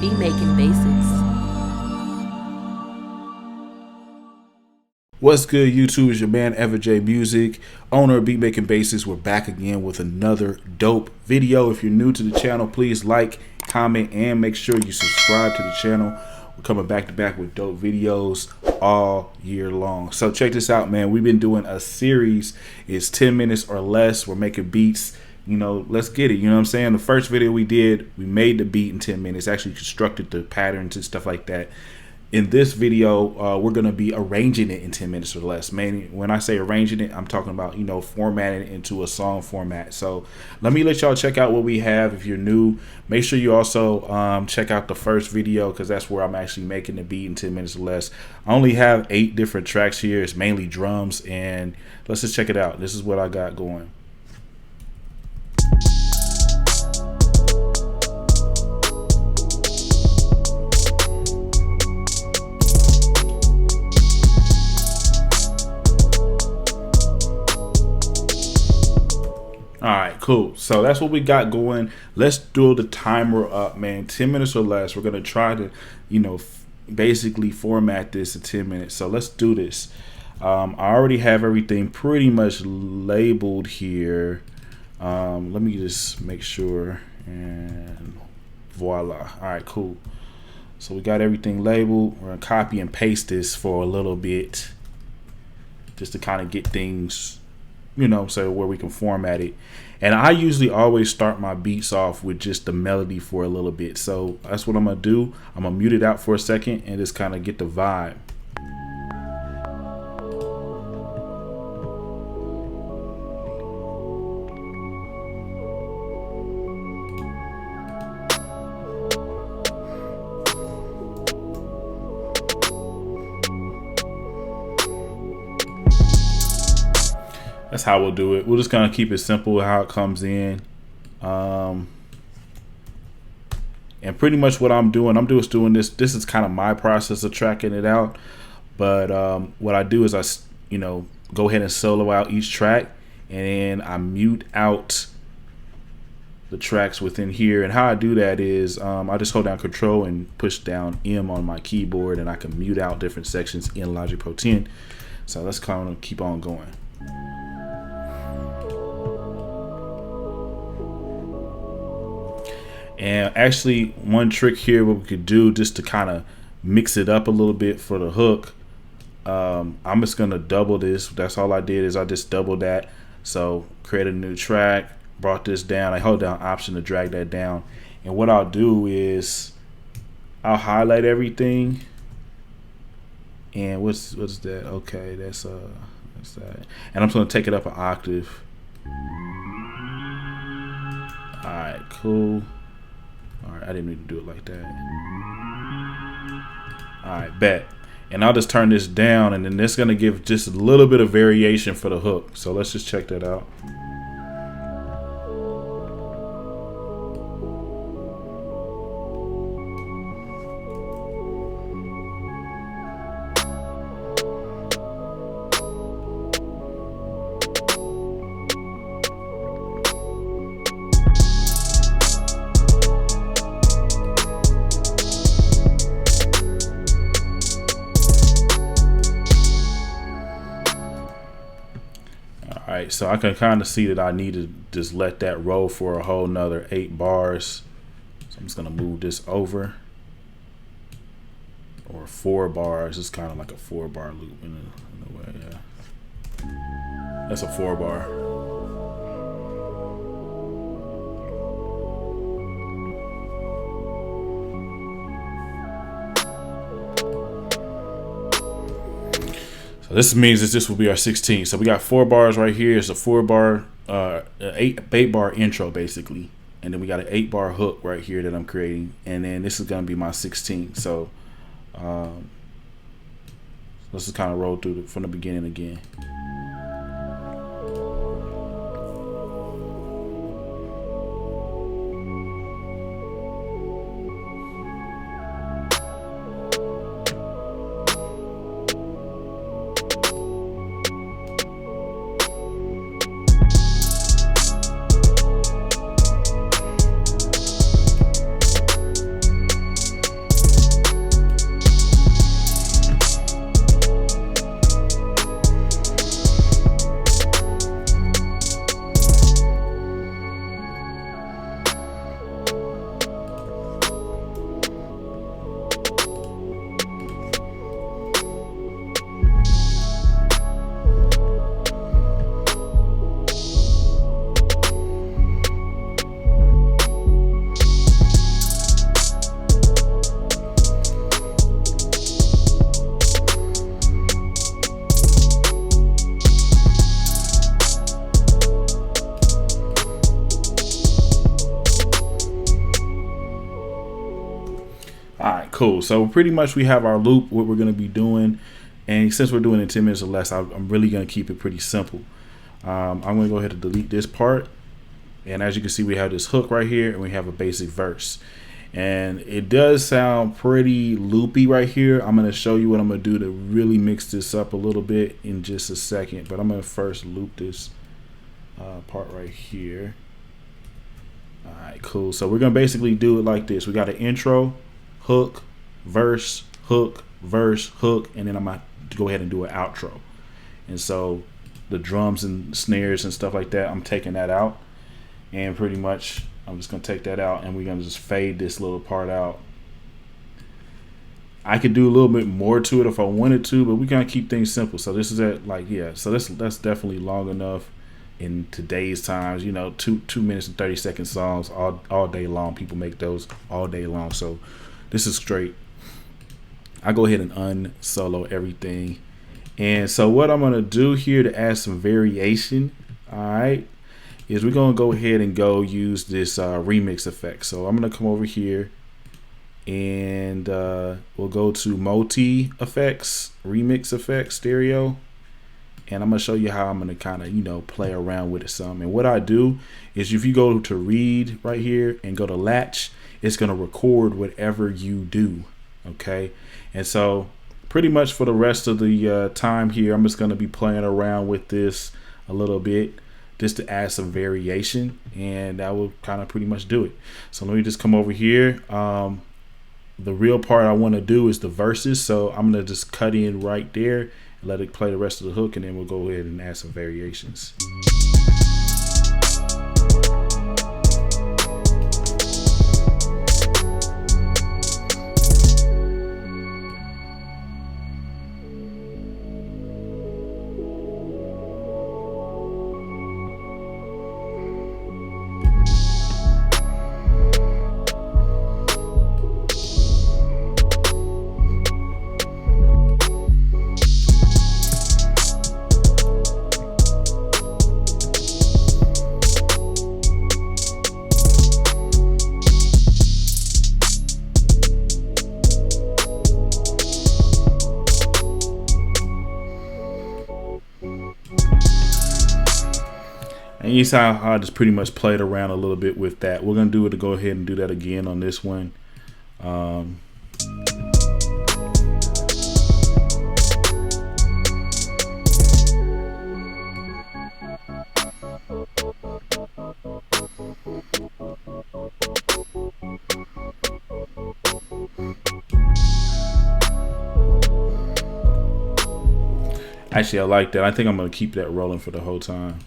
Beat Making Basics. What's good, YouTube? It's your man Everjay Music, owner of Beat Making Basics. We're back again with another dope video. If you're new to the channel, please like, comment, and make sure you subscribe to the channel. We're coming back to back with dope videos all year long. So check this out, man. We've been doing a series. It's 10 minutes or less. We're making beats. You know, let's get it. You know what I'm saying? The first video we did, we made the beat in 10 minutes, actually constructed the patterns and stuff like that. In this video, we're going to be arranging it in 10 minutes or less. Mainly, when I say arranging it, I'm talking about, you know, formatting it into a song format. So let me let y'all check out what we have. If you're new, make sure you also check out the first video, because that's where I'm actually making the beat in 10 minutes or less. I only have 8 different tracks here. It's mainly drums, and let's just check it out. This is what I got going. All right, cool. So that's what we got going. Let's do the timer up, man. 10 minutes or less. We're going to try to, you know, basically format this in 10 minutes. So let's do this. I already have everything pretty much labeled here. Let me just make sure, and voila. All right, cool. So we got everything labeled. We're going to copy and paste this for a little bit, just to kind of get things, you know, so where we can format it. And I usually always start my beats off with just the melody for a little bit. So that's what I'm gonna do. I'm gonna mute it out for a second and just kind of get the vibe. That's how we'll do it. We're just gonna keep it simple how it comes in, and pretty much what I'm doing doing this. This is kind of my process of tracking it out. But what I do is I, you know, go ahead and solo out each track, and then I mute out the tracks within here. And how I do that is I just hold down Control and push down M on my keyboard, and I can mute out different sections in Logic Pro 10. So let's kind of keep on going. And actually, one trick here, what we could do just to kind of mix it up a little bit for the hook, I'm just gonna double this. That's all I did, is I just doubled that. So create a new track, brought this down. I hold down Option to drag that down. And what I'll do is I'll highlight everything. And what's that? Okay, that's that. And I'm just gonna take it up an octave. All right, cool. All right, I didn't mean to do it like that. All right, bet. And I'll just turn this down, and then it's gonna give just a little bit of variation for the hook. So let's just check that out. Alright, so I can kind of see that I need to just let that roll for a whole nother 8 bars. So I'm just going to move this over. Or 4 bars. It's kind of like a 4-bar loop in a way, yeah. That's a 4-bar. So this means that this will be our 16. So we got 4 bars right here. It's a 4-bar, 8-bar intro basically, and then we got an 8-bar hook right here that I'm creating, and then this is gonna be my 16. So let's just kind of roll through from the beginning again. All right, cool. So pretty much we have our loop, what we're going to be doing. And since we're doing it 10 minutes or less, I'm really going to keep it pretty simple. I'm going to go ahead and delete this part. And as you can see, we have this hook right here and we have a basic verse. And it does sound pretty loopy right here. I'm going to show you what I'm going to do to really mix this up a little bit in just a second. But I'm going to first loop this part right here. All right, cool. So we're going to basically do it like this. We got an intro, hook, verse, hook, and then I'm going to go ahead and do an outro. And so the drums and snares and stuff like that, I'm taking that out. And pretty much I'm just going to take that out and we're going to just fade this little part out. I could do a little bit more to it if I wanted to, but we're going to keep things simple. So this is at like, yeah, so that's definitely long enough in today's times. You know, 2 minutes and 30-second songs all day long. People make those all day long. So this is straight. I go ahead and unsolo everything. And so what I'm going to do here to add some variation, all right, is we're going to go ahead and use this remix effect. So I'm going to come over here and we'll go to multi effects, remix effects, stereo. And I'm going to show you how I'm going to kind of, you know, play around with it some. And what I do is if you go to read right here and go to latch, it's going to record whatever you do. Okay. And so pretty much for the rest of the time here, I'm just going to be playing around with this a little bit, just to add some variation, and that will kind of pretty much do it. So let me just come over here. The real part I want to do is the verses, so I'm going to just cut in right there and let it play the rest of the hook, and then we'll go ahead and add some variations. And you saw how I just pretty much played around a little bit with that. We're going to do it to go ahead and do that again on this one. Actually, I like that. I think I'm going to keep that rolling for the whole time.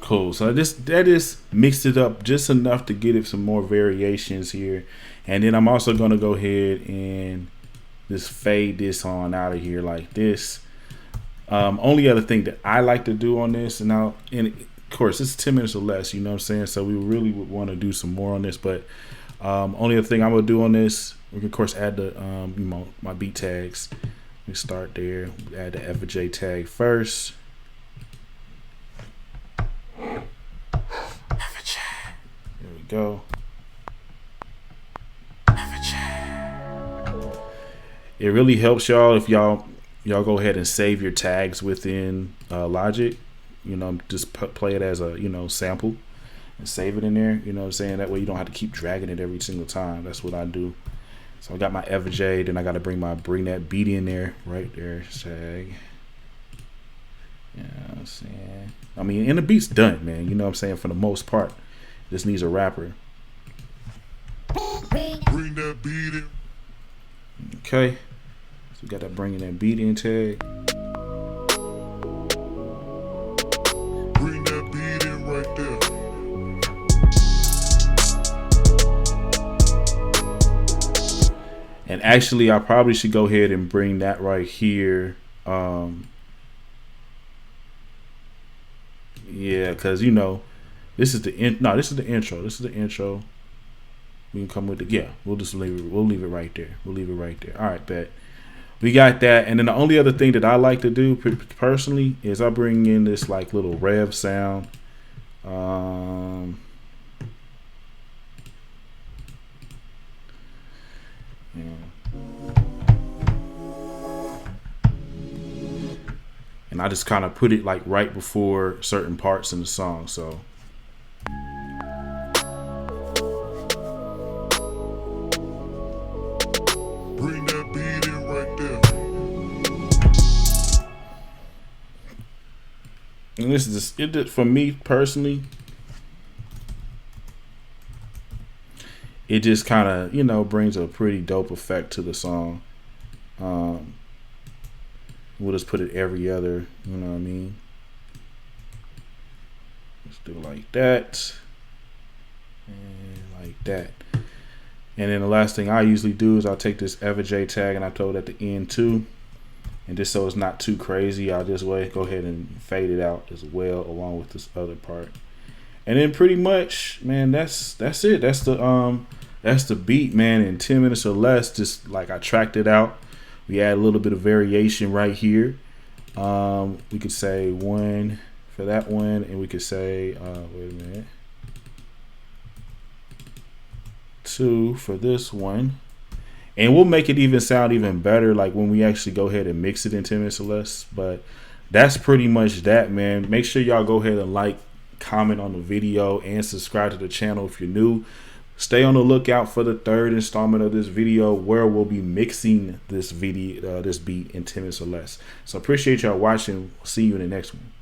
Cool. So that is mixed it up just enough to get it some more variations here, and then I'm also going to go ahead and just fade this on out of here like this. Only other thing that I like to do on this, and of course it's 10 minutes or less, you know what I'm saying, so we really would want to do some more on this, but only other thing I'm going to do on this, we can of course add the you know, my beat tags. We start there, add the FJ tag first. There we go. It really helps y'all if y'all go ahead and save your tags within Logic. You know, just play it as a, you know, sample and save it in there. You know what I'm saying? That way you don't have to keep dragging it every single time. That's what I do. So I got my FJ, then I got to bring that beat in there, right there, tag. You know what I'm saying? I mean, and the beat's done, man. You know what I'm saying? For the most part, this needs a rapper. beat in. Okay, so we got that bringing that beat in tag. Bring that beat in right there. And actually, I probably should go ahead and bring that right here. Yeah, because you know, this is the this is the intro. This is the intro. We can come with the We'll just leave it. We'll leave it right there. We'll leave it right there. All right, bet. We got that. And then the only other thing that I like to do personally is I bring in this like little rev sound. And I just kind of put it like right before certain parts in the song. So bring that beat in right there. And this is just, it for me personally. It just kind of, you know, brings a pretty dope effect to the song. We'll just put it every other, you know what I mean? Let's do it like that. And like that. And then the last thing I usually do is I'll take this EverJ tag and I throw it at the end too. And just so it's not too crazy, I'll just go ahead and fade it out as well along with this other part. And then pretty much, man, that's it. That's the beat, man. In 10 minutes or less, just like I tracked it out. We add a little bit of variation right here. We could say 1 for that one, and we could say wait a minute, 2 for this one. And we'll make it even sound even better like when we actually go ahead and mix it in 10 minutes or less. But that's pretty much that, man. Make sure y'all go ahead and like, comment on the video, and subscribe to the channel if you're new. Stay on the lookout for the 3rd installment of this video where we'll be mixing this beat in 10 minutes or less. So appreciate y'all watching. See you in the next one.